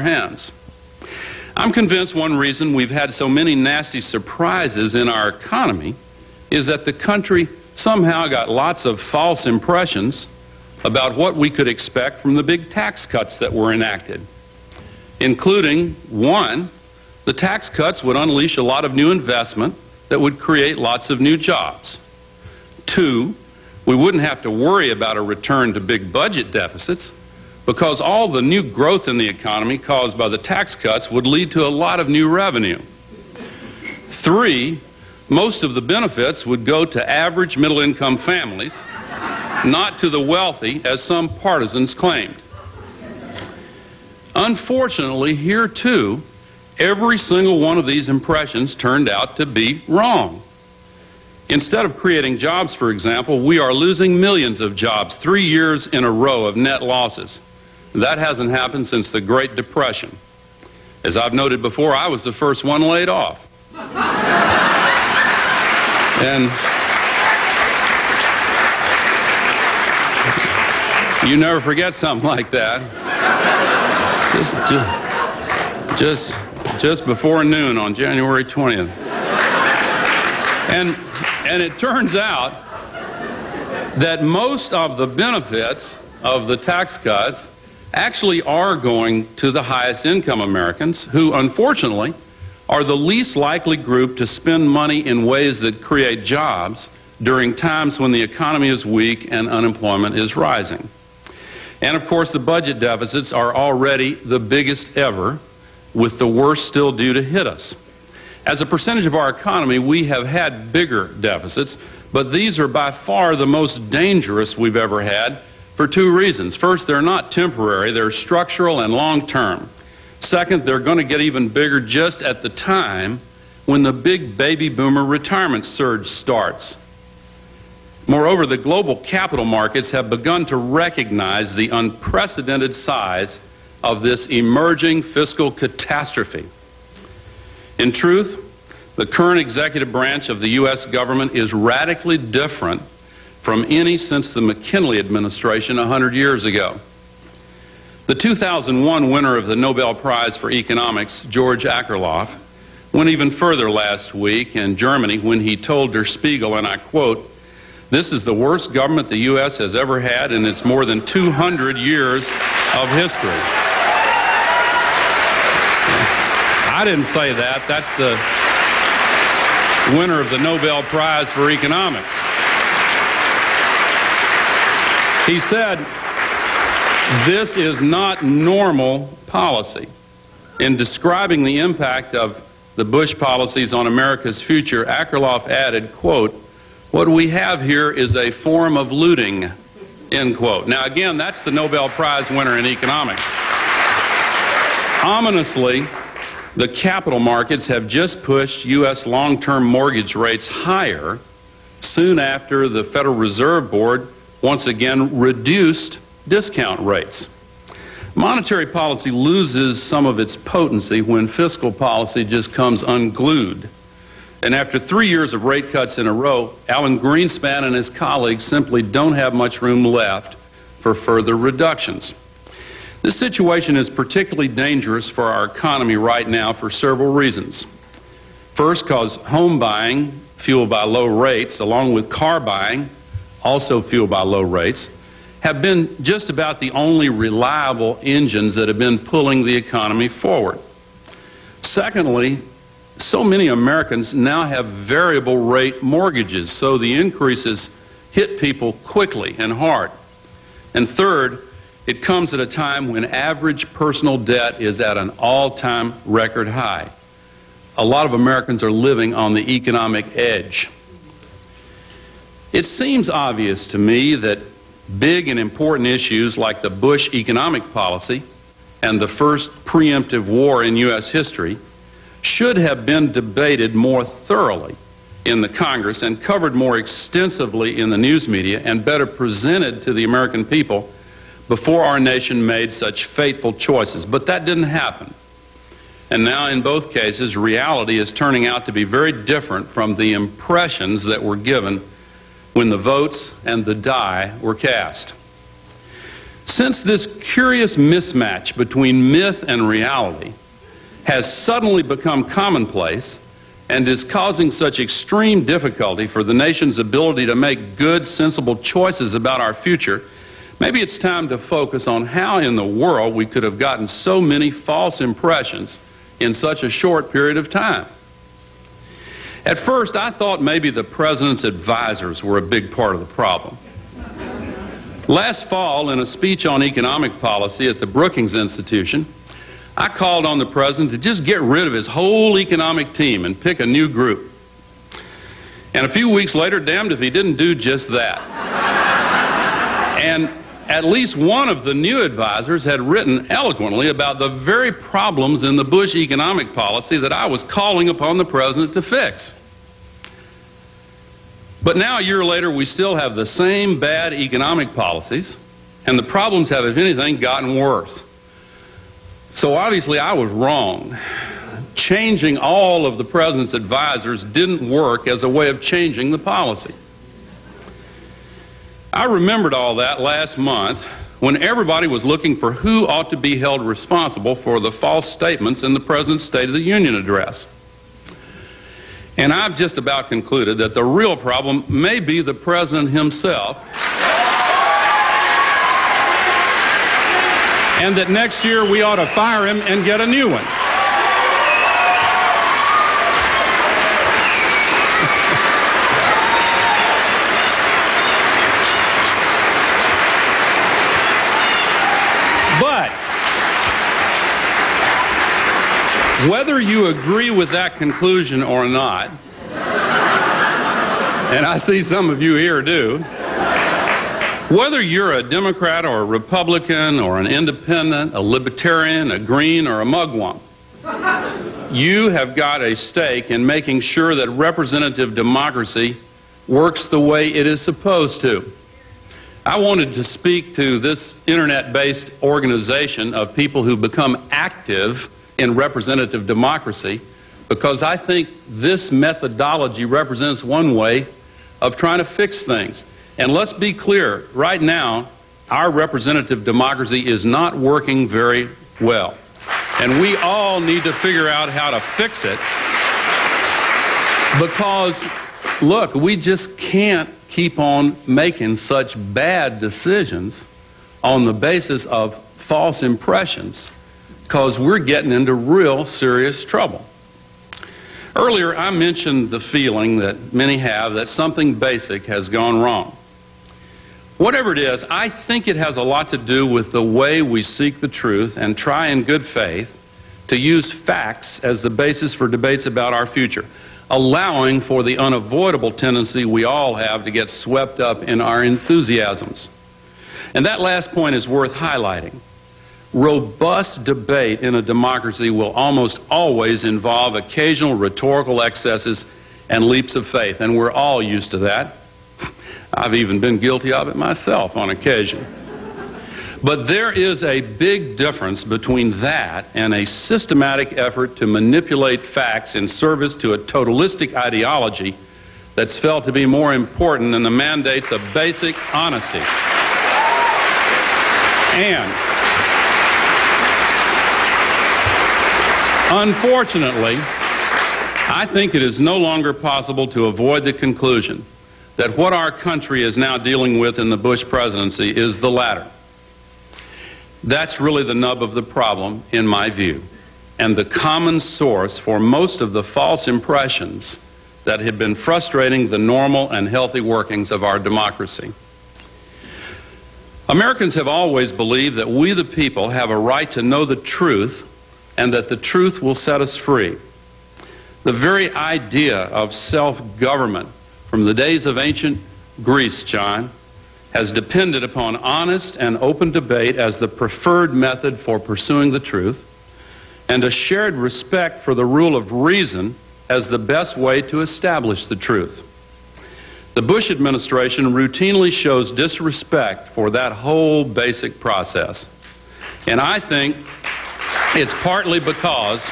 hands. I'm convinced one reason we've had so many nasty surprises in our economy is that the country somehow got lots of false impressions about what we could expect from the big tax cuts that were enacted, including, one, the tax cuts would unleash a lot of new investment that would create lots of new jobs. Two, we wouldn't have to worry about a return to big budget deficits because all the new growth in the economy caused by the tax cuts would lead to a lot of new revenue. Three, most of the benefits would go to average middle-income families, not to the wealthy, as some partisans claimed. Unfortunately, here too, every single one of these impressions turned out to be wrong. Instead of creating jobs, for example, we are losing millions of jobs, 3 years in a row of net losses. That hasn't happened since the Great Depression. As I've noted before, I was the first one laid off. And you never forget something like that. Just before noon on January 20th. And it turns out that most of the benefits of the tax cuts actually are going to the highest income Americans, who unfortunately are the least likely group to spend money in ways that create jobs during times when the economy is weak and unemployment is rising. And of course, the budget deficits are already the biggest ever, with the worst still due to hit us. As a percentage of our economy, we have had bigger deficits, but these are by far the most dangerous we've ever had for two reasons. First, they're not temporary, they're structural and long-term. Second, they're going to get even bigger just at the time when the big baby boomer retirement surge starts. Moreover, the global capital markets have begun to recognize the unprecedented size of this emerging fiscal catastrophe. In truth, the current executive branch of the U.S. government is radically different from any since the McKinley administration 100 years ago. The 2001 winner of the Nobel Prize for Economics, George Akerlof, went even further last week in Germany when he told Der Spiegel, and I quote, "This is the worst government the U.S. has ever had in its more than 200 years of history." I didn't say that. That's the winner of the Nobel Prize for Economics. He said, "This is not normal policy." In describing the impact of the Bush policies on America's future, Akerlof added, quote, "What we have here is a form of looting," end quote. Now again, that's the Nobel Prize winner in economics. Ominously, the capital markets have just pushed U.S. long-term mortgage rates higher soon after the Federal Reserve Board once again reduced discount rates. Monetary policy loses some of its potency when fiscal policy just comes unglued. And after 3 years of rate cuts in a row, Alan Greenspan and his colleagues simply don't have much room left for further reductions. This situation is particularly dangerous for our economy right now for several reasons. First, because home buying, fueled by low rates, along with car buying, also fueled by low rates, have been just about the only reliable engines that have been pulling the economy forward. Secondly, so many Americans now have variable rate mortgages, so the increases hit people quickly and hard. And third, it comes at a time when average personal debt is at an all-time record high. A lot of Americans are living on the economic edge. It seems obvious to me that big and important issues like the Bush economic policy and the first preemptive war in U.S. history should have been debated more thoroughly in the Congress and covered more extensively in the news media and better presented to the American people before our nation made such fateful choices. But that didn't happen. And now in both cases, reality is turning out to be very different from the impressions that were given when the votes and the die were cast. Since this curious mismatch between myth and reality has suddenly become commonplace and is causing such extreme difficulty for the nation's ability to make good, sensible choices about our future, maybe it's time to focus on how in the world we could have gotten so many false impressions in such a short period of time. At first, I thought maybe the president's advisors were a big part of the problem. Last fall, in a speech on economic policy at the Brookings Institution, I called on the president to just get rid of his whole economic team and pick a new group. And a few weeks later, damned if he didn't do just that. And at least one of the new advisors had written eloquently about the very problems in the Bush economic policy that I was calling upon the president to fix. But now, a year later, we still have the same bad economic policies, and the problems have, if anything, gotten worse. So obviously I was wrong. Changing all of the president's advisors didn't work as a way of changing the policy. I remembered all that last month when everybody was looking for who ought to be held responsible for the false statements in the president's State of the Union address. And I've just about concluded that the real problem may be the president himself, and that next year we ought to fire him and get a new one. But whether you agree with that conclusion or not, and I see some of you here do, whether you're a Democrat or a Republican or an independent, a libertarian, a green, or a mugwump, you have got a stake in making sure that representative democracy works the way it is supposed to. I wanted to speak to this internet-based organization of people who become active in representative democracy because I think this methodology represents one way of trying to fix things. And let's be clear, right now, our representative democracy is not working very well. And we all need to figure out how to fix it because, look, we just can't keep on making such bad decisions on the basis of false impressions because we're getting into real serious trouble. Earlier, I mentioned the feeling that many have that something basic has gone wrong. Whatever it is, I think it has a lot to do with the way we seek the truth and try in good faith to use facts as the basis for debates about our future, allowing for the unavoidable tendency we all have to get swept up in our enthusiasms. And that last point is worth highlighting. Robust debate in a democracy will almost always involve occasional rhetorical excesses and leaps of faith, and we're all used to that. I've even been guilty of it myself on occasion. But there is a big difference between that and a systematic effort to manipulate facts in service to a totalistic ideology that's felt to be more important than the mandates of basic honesty. And unfortunately, I think it is no longer possible to avoid the conclusion that what our country is now dealing with in the Bush presidency is the latter. That's really the nub of the problem, in my view, and the common source for most of the false impressions that have been frustrating the normal and healthy workings of our democracy. Americans have always believed that we, the people, have a right to know the truth and that the truth will set us free. The very idea of self-government from the days of ancient Greece, John, has depended upon honest and open debate as the preferred method for pursuing the truth, and a shared respect for the rule of reason as the best way to establish the truth. The Bush administration routinely shows disrespect for that whole basic process. And I think it's partly because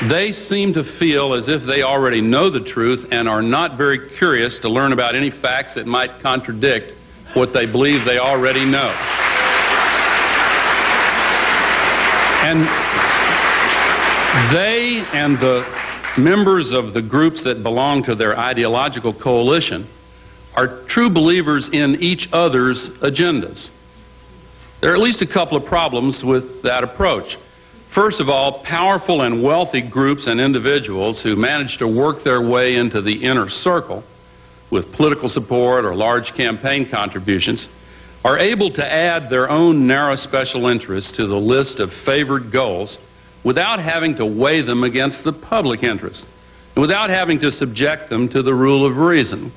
they seem to feel as if they already know the truth and are not very curious to learn about any facts that might contradict what they believe they already know. And they and the members of the groups that belong to their ideological coalition are true believers in each other's agendas. There are at least a couple of problems with that approach. First of all, powerful and wealthy groups and individuals who manage to work their way into the inner circle with political support or large campaign contributions are able to add their own narrow special interests to the list of favored goals without having to weigh them against the public interest, and without having to subject them to the rule of reason.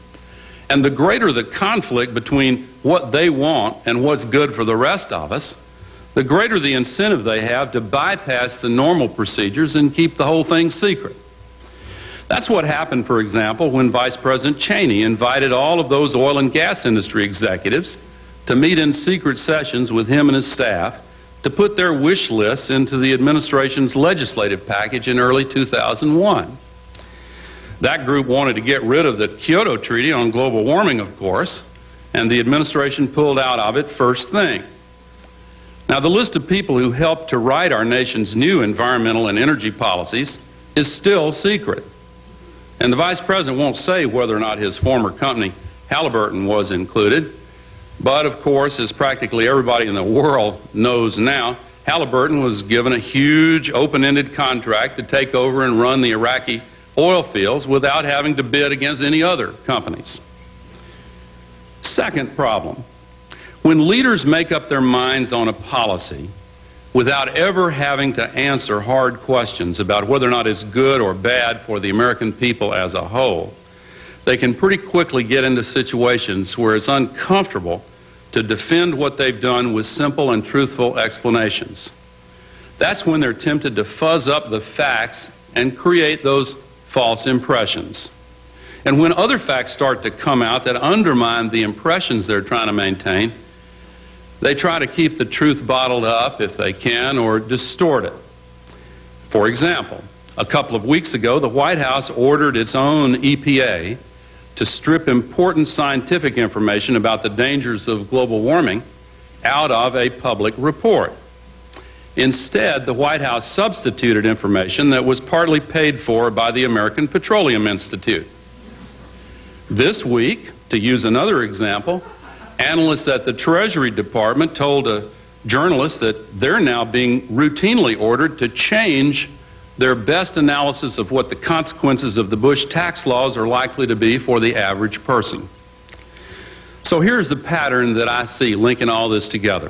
And the greater the conflict between what they want and what's good for the rest of us, the greater the incentive they have to bypass the normal procedures and keep the whole thing secret. That's what happened, for example, when Vice President Cheney invited all of those oil and gas industry executives to meet in secret sessions with him and his staff to put their wish lists into the administration's legislative package in early 2001. That group wanted to get rid of the Kyoto Treaty on global warming, of course, and the administration pulled out of it first thing. Now, the list of people who helped to write our nation's new environmental and energy policies is still secret. And the Vice President won't say whether or not his former company, Halliburton, was included. But, of course, as practically everybody in the world knows now, Halliburton was given a huge open-ended contract to take over and run the Iraqi oil fields without having to bid against any other companies. Second problem, when leaders make up their minds on a policy without ever having to answer hard questions about whether or not it's good or bad for the American people as a whole, they can pretty quickly get into situations where it's uncomfortable to defend what they've done with simple and truthful explanations. That's when they're tempted to fuzz up the facts and create those false impressions. And when other facts start to come out that undermine the impressions they're trying to maintain, they try to keep the truth bottled up if they can, or distort it. For example, a couple of weeks ago, the White House ordered its own EPA to strip important scientific information about the dangers of global warming out of a public report. Instead, the White House substituted information that was partly paid for by the American Petroleum Institute. This week, to use another example, analysts at the Treasury Department told a journalist that they're now being routinely ordered to change their best analysis of what the consequences of the Bush tax laws are likely to be for the average person. So here's the pattern that I see linking all this together.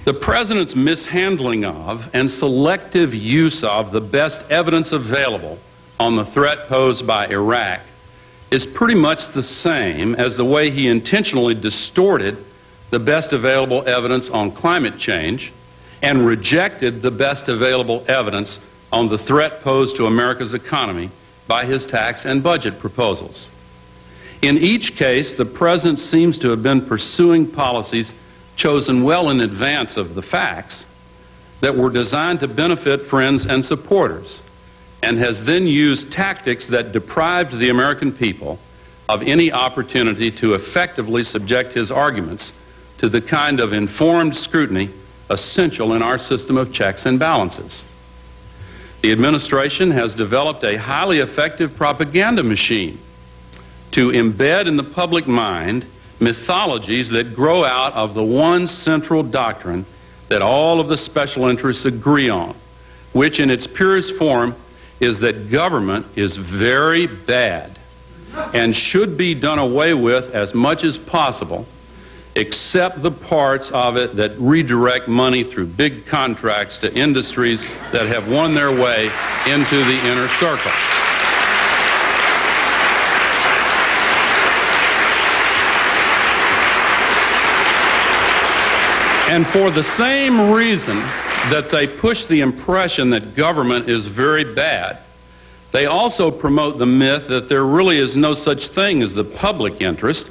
The president's mishandling of and selective use of the best evidence available on the threat posed by Iraq is pretty much the same as the way he intentionally distorted the best available evidence on climate change and rejected the best available evidence on the threat posed to America's economy by his tax and budget proposals. In each case, the president seems to have been pursuing policies chosen well in advance of the facts that were designed to benefit friends and supporters, and has then used tactics that deprived the American people of any opportunity to effectively subject his arguments to the kind of informed scrutiny essential in our system of checks and balances. The administration has developed a highly effective propaganda machine to embed in the public mind mythologies that grow out of the one central doctrine that all of the special interests agree on, which in its purest form is that government is very bad and should be done away with as much as possible, except the parts of it that redirect money through big contracts to industries that have won their way into the inner circle. And for the same reason that they push the impression that government is very bad, they also promote the myth that there really is no such thing as the public interest.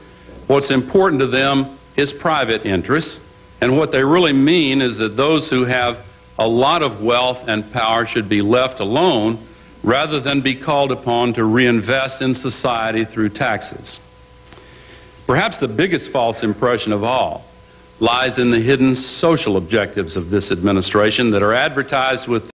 What's important to them is private interests, and what they really mean is that those who have a lot of wealth and power should be left alone rather than be called upon to reinvest in society through taxes. Perhaps the biggest false impression of all lies in the hidden social objectives of this administration that are advertised with